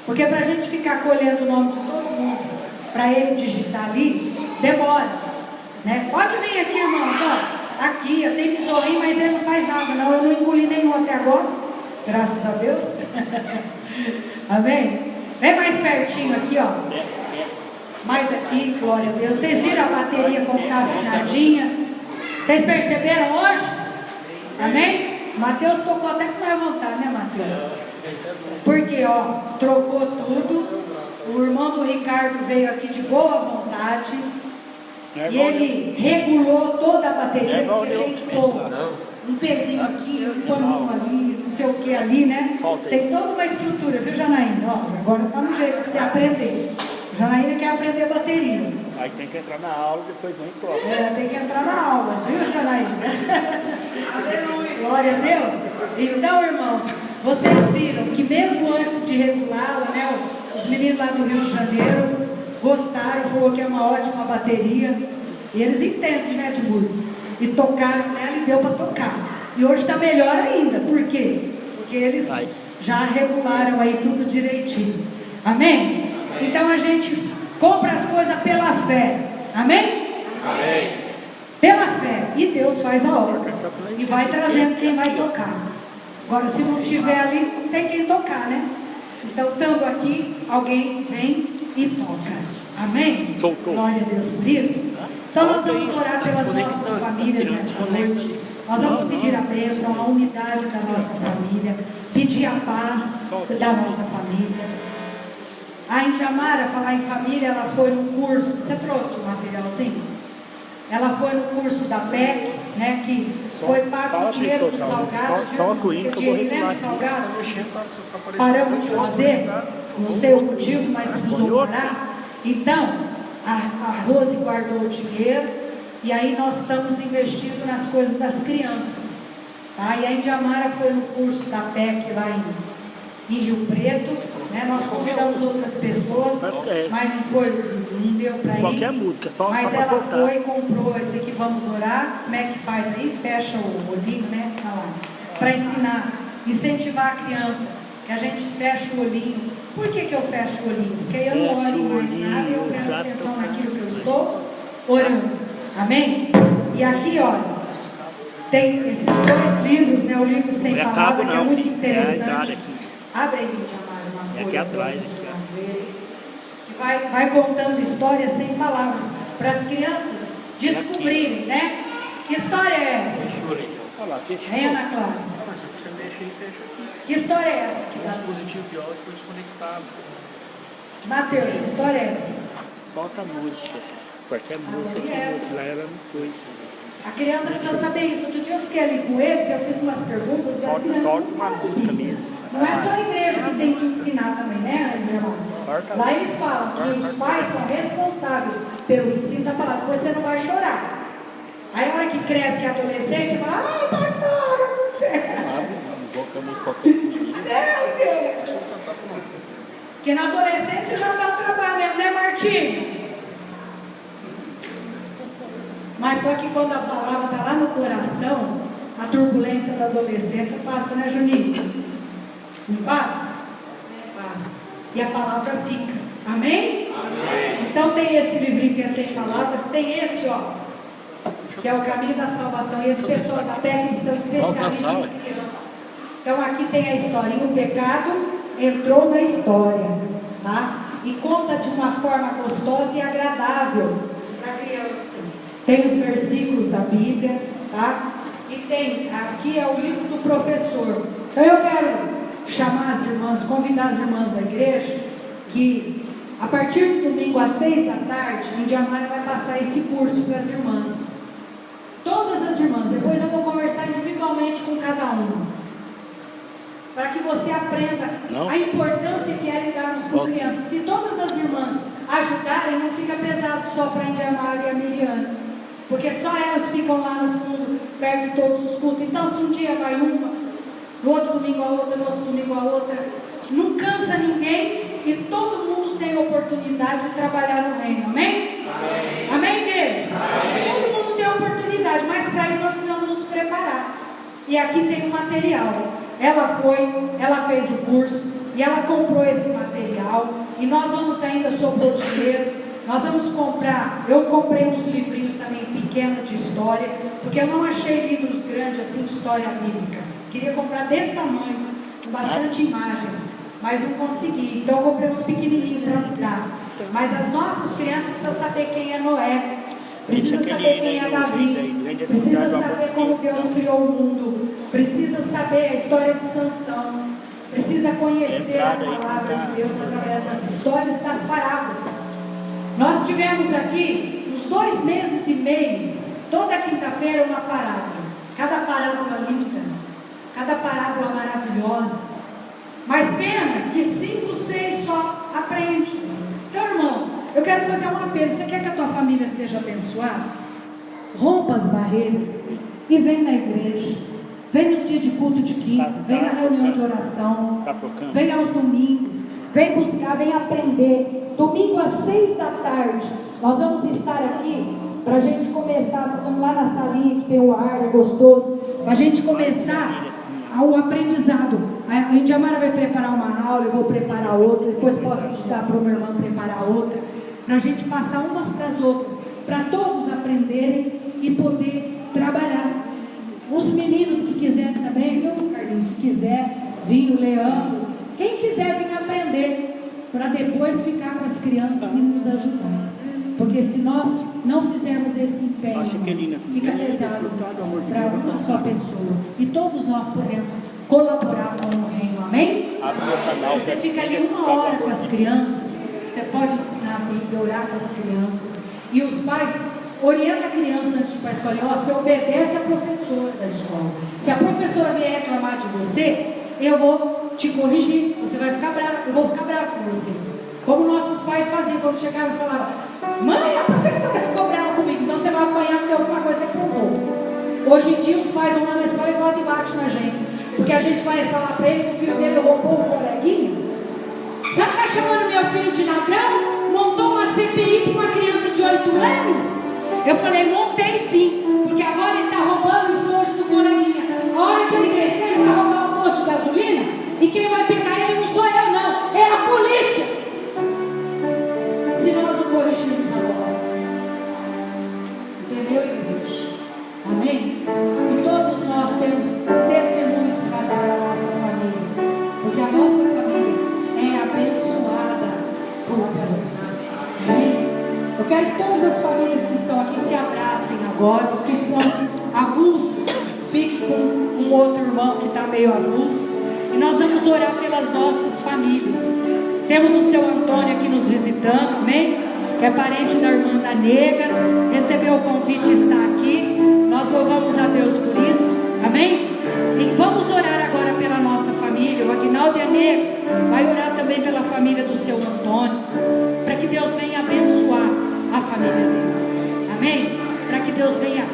porque para a gente ficar colhendo o nome de todo mundo, para ele digitar ali, demora, né? Pode vir aqui, irmãos, ó, aqui, eu tenho besouro, mas ele não faz nada, não, eu não engoli nenhum até agora, graças a Deus. Amém? Vem mais pertinho aqui, ó. Mais aqui, glória a Deus. Vocês viram a bateria como está afinadinha? Vocês perceberam hoje? Amém? Mateus tocou até com mais vontade, né, Mateus? Porque, ó, trocou tudo. O irmão do Ricardo veio aqui de boa vontade. E ele regulou toda a bateria. Porque tem que pôr um pezinho aqui, um paninho ali, não sei o que ali, né? Tem toda uma estrutura, viu, Janaína? Ó, agora tá no jeito que você aprender. Janaína quer aprender bateria.
Aí tem que entrar na aula e depois vem e prova.
Tem que entrar na aula, viu, Janaína? Glória a Deus. Então, irmãos, vocês viram que mesmo antes de regulá-la, né, os meninos lá do Rio de Janeiro gostaram, falou que é uma ótima bateria. E eles entendem, né, de música. E tocaram nela e deu para tocar. E hoje está melhor ainda. Por quê? Porque eles já regularam aí tudo direitinho. Amém? Então a gente compra as coisas pela fé. Amém?
Amém.
Pela fé. E Deus faz a obra. E vai trazendo quem vai tocar. Agora, se não tiver ali, não tem quem tocar, né? Então, estando aqui, alguém vem e toca. Amém? Glória a Deus por isso. Então nós vamos orar pelas nossas famílias nesta noite. Nós vamos pedir a bênção, a unidade da nossa família, pedir a paz da nossa família. A Indiamara, falar em família, ela foi no curso, você trouxe o materialzinho? Ela foi no curso da PEC, né, que foi pago o dinheiro dos salgados.
Só com isso eu vou regular
salgados. Paramos de fazer, não sei o motivo, mas precisou parar. Então, a Rose guardou o dinheiro e aí nós estamos investindo nas coisas das crianças, tá? E a Indiamara foi no curso da PEC lá em Rio Preto, né? Nós convidamos outras pessoas, mas não deu para ir.
Qualquer música, só
mas
para
ela
soltar.
foi e comprou esse aqui, vamos orar. Como é que faz aí? Fecha o olhinho, né? Para ensinar, incentivar a criança, que a gente fecha o olhinho. Por que eu fecho o olhinho? Porque eu não olho mais nada e eu presto atenção naquilo que eu estou orando. Amém? E aqui, olha, tem esses dois livros, né? O livro Sem Palavras, que é muito interessante. Abre aí, Indiamara, uma folha.
Aqui atrás.
Que vai contando histórias sem palavras, para as crianças descobrirem, né? Que história é essa? Vem, Ana Clara. Que história é essa?
O dispositivo de áudio foi desconectado.
Mateus, que história é essa?
Solta a música. Qualquer música, lá ela não foi.
A criança precisa saber isso. Outro dia eu fiquei ali com eles, eu fiz umas perguntas e as crianças
Solta
não
uma
sabem.
música mesmo.
Não é só a igreja que tem que ensinar também, né, irmão? Lá eles falam que os pais são responsáveis pelo ensino da palavra, depois você não vai chorar. Aí a hora que cresce, que é adolescente, fala, ai, pastor, não sei. Meu Deus! Porque na adolescência já dá trabalho mesmo, né, Martinho? Mas só que quando a palavra está lá no coração, a turbulência da adolescência passa, né, Juninho? Não passa? Passa. E a palavra fica. Amém? Amém. Então tem esse livrinho que é sem palavras, tem esse, ó, que é o caminho da salvação. E esse pessoal da PEC são especialistas. Então aqui tem a historinha, o pecado entrou na história, tá? E conta de uma forma gostosa e agradável para a criança. Tem os versículos da Bíblia, tá? E tem, aqui é o livro do professor. Então eu quero chamar as irmãs, convidar as irmãs da igreja, que a partir do domingo às 6 da tarde, a Indiamara vai passar esse curso para as irmãs. Todas as irmãs, depois eu vou conversar individualmente com cada uma. Para que você aprenda a importância que é lidarmos com crianças. Se todas as irmãs ajudarem, não fica pesado só para a Indiamara e a Miriane. Porque só elas ficam lá no fundo, perto de todos os cultos. Então, se um dia vai uma, no outro domingo a outra, no outro domingo a outra, não cansa ninguém e todo mundo tem oportunidade de trabalhar no reino. Amém? Amém, amém, igreja? Amém. Todo mundo tem oportunidade, mas para isso nós precisamos nos preparar. E aqui tem o material. Ela fez o curso e ela comprou esse material. E nós vamos ainda sobrou dinheiro. Nós vamos comprar. Eu comprei uns livrinhos também pequenos de história, porque eu não achei livros grandes assim de história bíblica. Queria comprar desse tamanho, com bastante imagens, mas não consegui. Então eu comprei uns pequenininhos para me dar. Mas as nossas crianças precisam saber quem é Noé. Precisa saber quem é Davi, precisa saber como Deus criou o mundo, precisa saber a história de Sansão, precisa conhecer a palavra de Deus através das histórias e das parábolas. Nós tivemos aqui uns 2 meses e meio, toda quinta-feira uma parábola, cada parábola linda, cada parábola maravilhosa, mas pena que 5, 6 só aprende. Então, irmãos, eu quero fazer um apelo. Você quer que a tua família seja abençoada? Rompa as barreiras e vem na igreja. Vem nos dias de culto de quinta. Vem na reunião de oração. Vem aos domingos. Vem buscar, vem aprender. Domingo às 6 da tarde, nós vamos estar aqui para a gente começar. Nós vamos lá na salinha que tem o ar, é gostoso. Para a gente começar o aprendizado. A Indiamara vai preparar uma aula, eu vou preparar outra. Depois posso dar para o meu irmão preparar outra. Para a gente passar umas para as outras, para todos aprenderem e poder trabalhar. Os meninos que quiserem também, viu, Carlinhos? Se quiser vir, o Leandro, quem quiser vir aprender, para depois ficar com as crianças e nos ajudar. Porque se nós não fizermos esse empenho, fica pesado para uma só pessoa. E todos nós podemos colaborar com o reino, amém? Você fica ali 1 hora com as crianças. Você pode ensinar a Bíblia, orar com as crianças. E os pais orientam a criança antes de ir para a escola. Você obedece a professora da escola. Se a professora vier reclamar de você, eu vou te corrigir. Você vai ficar bravo, eu vou ficar bravo com você. Como nossos pais faziam quando chegavam e falavam: mãe, a professora ficou brava comigo, então você vai apanhar porque alguma coisa você roubou. Hoje em dia os pais vão lá na escola e quase batem na gente. Porque a gente vai falar para eles que o filho dele roubou um coleguinha. Já está chamando meu filho de ladrão? Montou uma CPI para uma criança de 8 anos? Eu falei: montei sim, porque agora ele está roubando o estojo do coleguinha. A hora que ele crescer, ele vai roubar um posto de gasolina, e quem vai pegar ele não sou eu não, é a polícia. Se nós não corrigirmos agora. Entendeu, igreja? Amém? E todos nós temos testemunhos para dar à nossa família, porque a nossa família é abençoada por Deus. Amém? Eu quero que todas as famílias que estão aqui se abracem agora. Os que estão avulsos, fiquem com um outro irmão que está meio avulso. E nós vamos orar pelas nossas famílias. Temos o seu Antônio aqui nos visitando, amém? Que é parente da irmã da Nega. Recebeu o convite e está aqui. Nós louvamos a Deus por isso, amém? E vamos orar agora pela nossa família. O Aguinaldo e a Nega vai orar também pela família do seu Antônio, para que Deus venha abençoar a família dele, amém? Para que Deus venha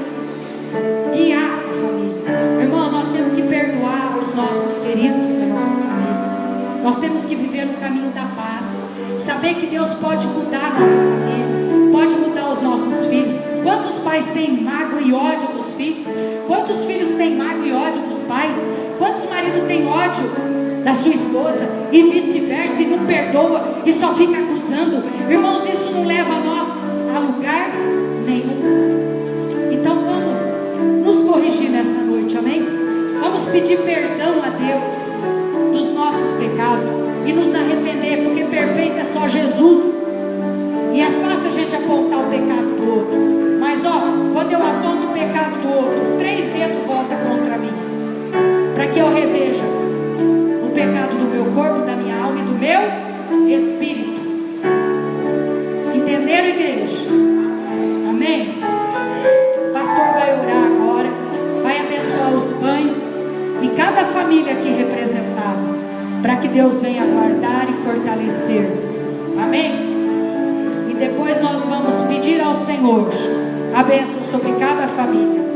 guiar a família. Irmãos, nós temos que perdoar os nossos queridos da nossa família. Nós temos que viver no caminho da paz, saber que Deus pode mudar a nossa família, pode mudar os nossos filhos. Quantos pais têm mágoa e ódio dos filhos? Quantos filhos têm mágoa e ódio dos pais? Quantos maridos têm ódio da sua esposa e vice-versa, e não perdoa e só fica acusando? Irmãos, isso não leva a nós a lugar nenhum. Então vamos nos corrigir nessa noite, amém? Vamos pedir perdão a Deus dos nossos pecados e nos arrepender, porque perfeito é só Jesus. E é fácil a gente apontar o pecado do outro, mas quando eu aponto o pecado do outro, 3 dedos voltam contra mim, para que eu reveja o pecado do meu corpo, da minha alma e do meu espírito. Entenderam, igreja? Amém? O pastor vai orar agora, vai abençoar os pães e cada família aqui representada, para que Deus venha guardar e fortalecer. Amém? E depois nós vamos pedir ao Senhor a bênção sobre cada família.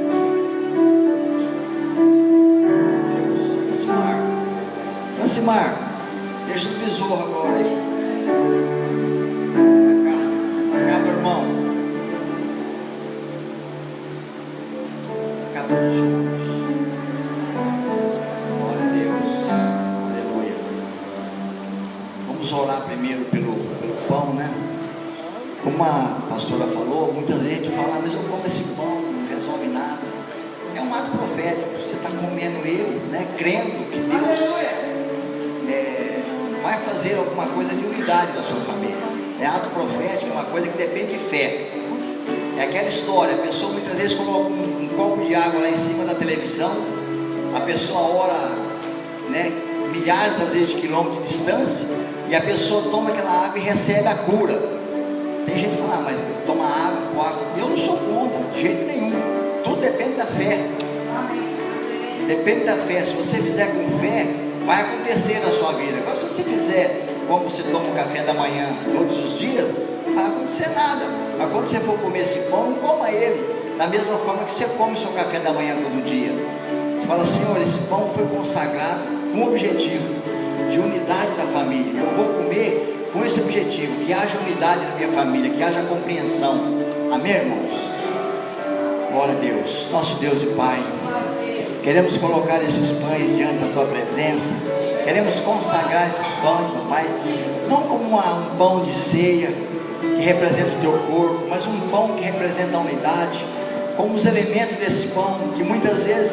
Francimar, deixa o besouro agora aí. Pra cá, meu irmão. Pra cá, todos juntos. primeiro pelo pão, né? Como a pastora falou, muitas vezes a gente fala, mas eu como esse pão, não resolve nada. É um ato profético, você está comendo ele, né? Crendo que Deus vai fazer alguma coisa de unidade na sua família. É ato profético, é uma coisa que depende de fé. É aquela história, a pessoa muitas vezes coloca um copo de água lá em cima da televisão, a pessoa ora, né, milhares às vezes de quilômetros de distância, e a pessoa toma aquela água e recebe a cura. Tem gente que fala, mas toma água, com água. Eu não sou contra, de jeito nenhum. Tudo depende da fé. Depende da fé. Se você fizer com fé, vai acontecer na sua vida. Agora, se você fizer como você toma o café da manhã todos os dias, não vai acontecer nada. Mas quando você for comer esse pão, não coma ele da mesma forma que você come o seu café da manhã todo dia. Você fala, Senhor, esse pão foi consagrado com o objetivo de unidade da família. Eu vou comer com esse objetivo, que haja unidade na minha família, que haja compreensão. Amém, irmãos? Glória a Deus. Nosso Deus e Pai, queremos colocar esses pães diante da Tua presença. Queremos consagrar esses pães, ó Pai, não como um pão de ceia que representa o Teu corpo, mas um pão que representa a unidade, como os elementos desse pão, que muitas vezes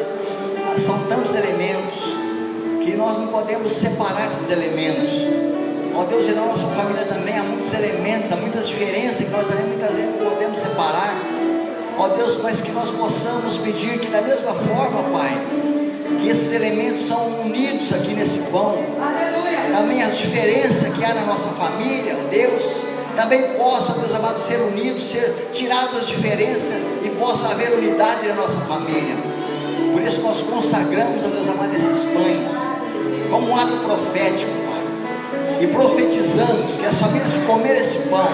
são tantos elementos que nós não podemos separar esses elementos. Ó Deus, e na nossa família também há muitos elementos, há muitas diferenças que nós também muitas vezes não podemos separar. Ó Deus, mas que nós possamos pedir que da mesma forma, Pai, que esses elementos são unidos aqui nesse pão. Aleluia. Também as diferenças que há na nossa família, ó Deus, também possam, Deus amado, ser unidos, ser tiradas as diferenças e possa haver unidade na nossa família. Por isso nós consagramos, ó Deus amado, esses pães como um ato profético, Pai, e profetizamos que as famílias que comerem esse pão,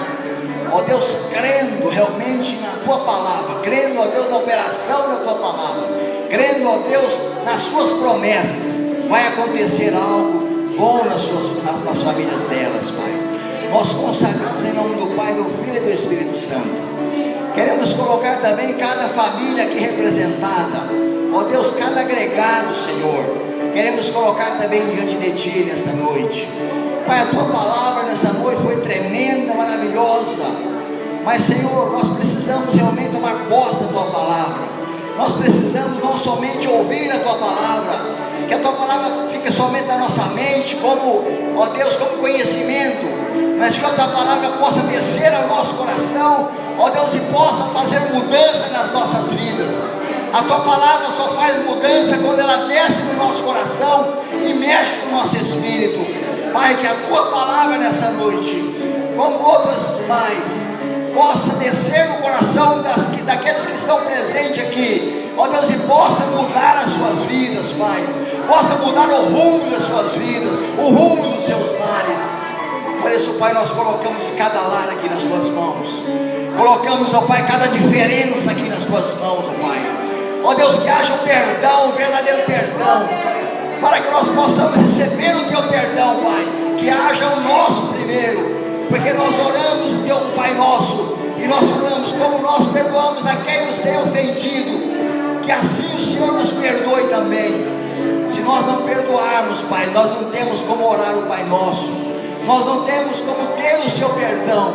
ó Deus, crendo realmente na Tua palavra, crendo, ó Deus, na operação da Tua palavra, crendo, ó Deus, nas Suas promessas, vai acontecer algo bom nas famílias delas, Pai. Nós consagramos em nome do Pai, do Filho e do Espírito Santo. Queremos colocar também cada família aqui representada, ó Deus, cada agregado, Senhor, queremos colocar também diante de Ti nesta noite. Pai, a Tua palavra nessa noite foi tremenda, maravilhosa, mas Senhor, nós precisamos realmente tomar posse da Tua palavra. Nós precisamos não somente ouvir a Tua palavra, que a Tua palavra fique somente na nossa mente, como, ó Deus, como conhecimento, mas que a Tua palavra possa descer ao nosso coração, ó Deus, e possa fazer mudança nas nossas vidas. A Tua palavra só faz mudança quando ela desce no nosso coração e mexe no nosso espírito. Pai, que a Tua palavra nessa noite, como outras mais, possa descer no coração daqueles que estão presentes aqui, ó Deus, e possa mudar as suas vidas, Pai, possa mudar o rumo das suas vidas, o rumo dos seus lares. Por isso, Pai, nós colocamos cada lar aqui nas Tuas mãos, colocamos, ó Pai, cada diferença aqui nas Tuas mãos, ó Pai, ó Deus, que haja o perdão, o verdadeiro perdão, para que nós possamos receber o Teu perdão, Pai, que haja o nosso primeiro, porque nós oramos o Teu Pai Nosso, e nós falamos como nós perdoamos a quem nos tem ofendido, que assim o Senhor nos perdoe também. Se nós não perdoarmos, Pai, nós não temos como orar o Pai Nosso, nós não temos como ter o Seu perdão,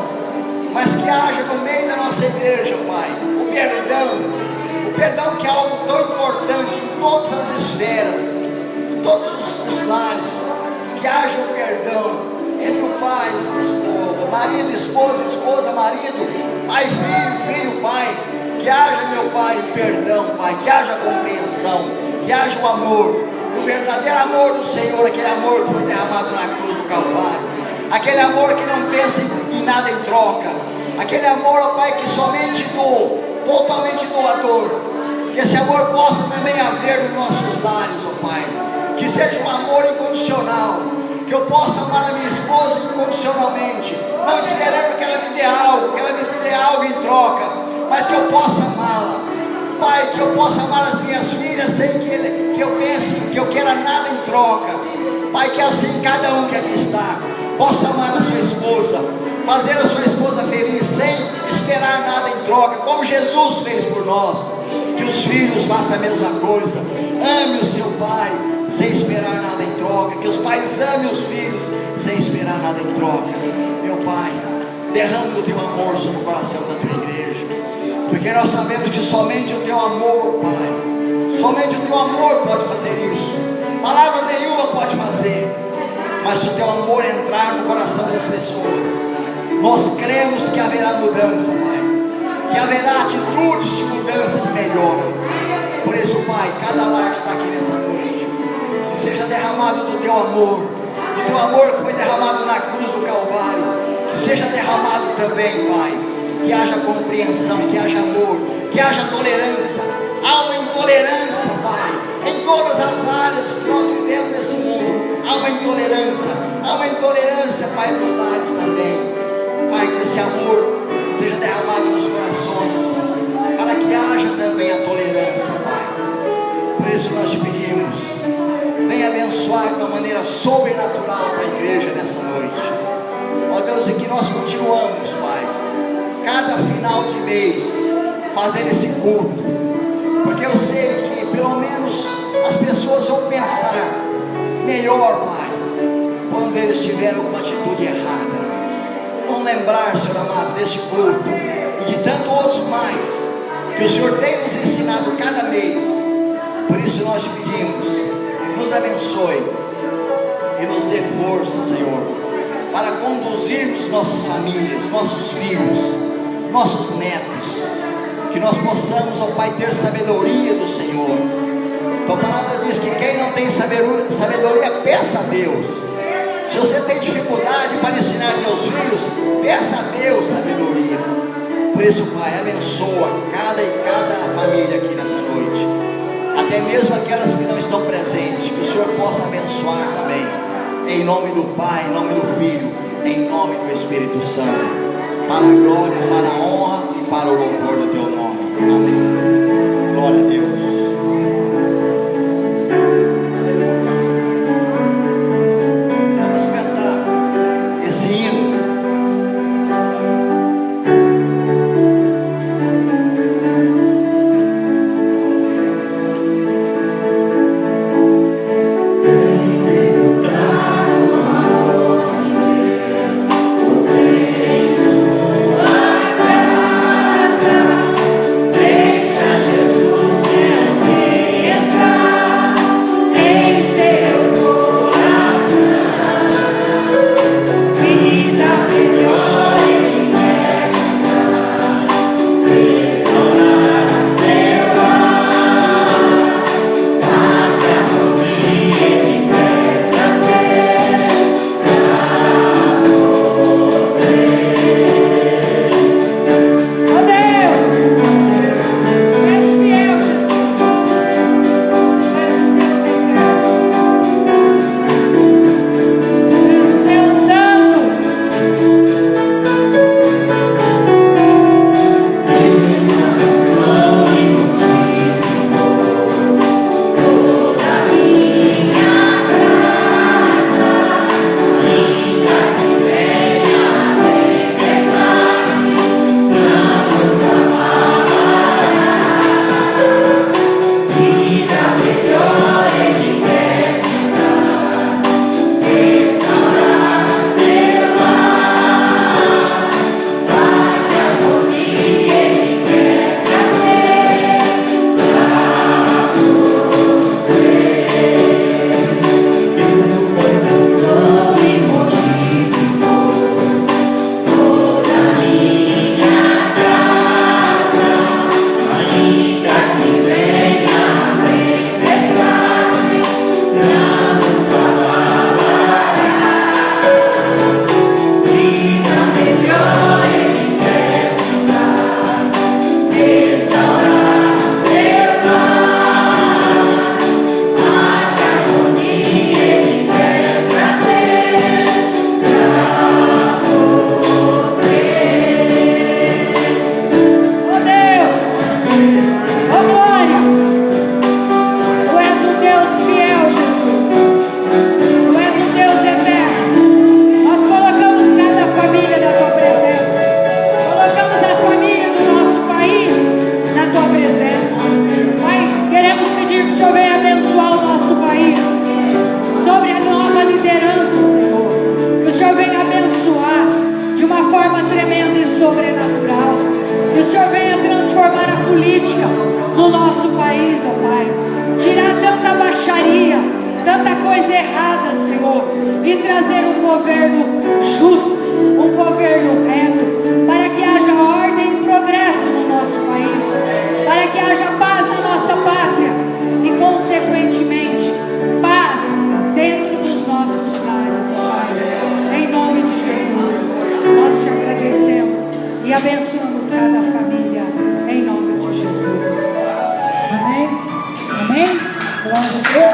mas que haja no meio da nossa igreja, Pai, o perdão que é algo tão importante em todas as esferas, em todos os lares, que haja o perdão entre o pai, marido, esposa, marido, pai, filho, pai, que haja, meu Pai, perdão, Pai, que haja compreensão, que haja o amor, o verdadeiro amor do Senhor, aquele amor que foi derramado na cruz do Calvário, aquele amor que não pensa em nada em troca, aquele amor, ó Pai, que somente doa, totalmente doador, que esse amor possa também haver nos nossos lares, ó Pai, que seja um amor incondicional, que eu possa amar a minha esposa incondicionalmente, não esperando que ela me dê algo em troca, mas que eu possa amá-la, Pai, que eu possa amar as minhas filhas sem que eu pense que eu queira nada em troca, Pai, que assim cada um que aqui está possa amar a sua esposa, fazer a sua esposa feliz sem esperar nada em troca, como Jesus fez por nós, que os filhos façam a mesma coisa, ame o seu Pai, sem esperar nada em troca. Que os pais amem os filhos sem esperar nada em troca. Meu Pai, derrama o teu amor sobre o coração da tua igreja, porque nós sabemos que somente o teu amor, Pai, somente o teu amor pode fazer isso. Palavra nenhuma pode fazer. Mas se o teu amor entrar no coração das pessoas, nós cremos que haverá mudança, Pai, que haverá atitudes de mudança, de melhora. Por isso, Pai, cada lar que está aqui nessa noite, que seja derramado do teu amor que foi derramado na cruz do Calvário, que seja derramado também, Pai, que haja compreensão, que haja amor, que haja tolerância. Há uma intolerância, Pai, em todas as áreas que nós vivemos nesse mundo. Há uma intolerância, Pai, nos lares também. Pai, que esse amor seja derramado nos corações, para que haja também a tolerância, Pai. Por isso nós te pedimos, venha abençoar de uma maneira sobrenatural para a igreja nessa noite. Ó Deus, e que nós continuamos, Pai, cada final de mês, fazendo esse culto, porque eu sei que pelo menos as pessoas vão pensar melhor, Pai, quando eles tiveram alguma atitude errada. Vão lembrar, Senhor amado, deste culto e de tantos outros mais que o Senhor tem nos ensinado cada mês. Por isso nós te pedimos, nos abençoe e nos dê força, Senhor, para conduzirmos nossas famílias, nossos filhos, nossos netos, que nós possamos, ó Pai, ter sabedoria do Senhor. Tua palavra diz que quem não tem sabedoria, peça a Deus. Se você tem dificuldade para ensinar teus filhos, peça a Deus sabedoria. Por isso, Pai, abençoa cada família aqui nessa noite, até mesmo aquelas que não estão presentes, que o Senhor possa abençoar também, em nome do Pai, em nome do Filho, em nome do Espírito Santo, para a glória, para a honra e para o louvor do teu nome. Amém. Glória a Deus. Vamos cantar esse hino.
Senhor venha abençoar o nosso forma tremenda e sobrenatural. Que o Senhor venha transformar a política no nosso país, ó Pai. Tirar tanta baixaria, tanta coisa errada, Senhor, e trazer um governo justo, um governo reto, para que haja ordem e progresso no nosso país, para que haja paz na nossa pátria e, consequentemente, paz dentro dos nossos lares, ó Pai. Em nome de Jesus, nós te agradecemos e abençoamos cada família, em nome de Jesus. Amém? Amém? Glória a Deus.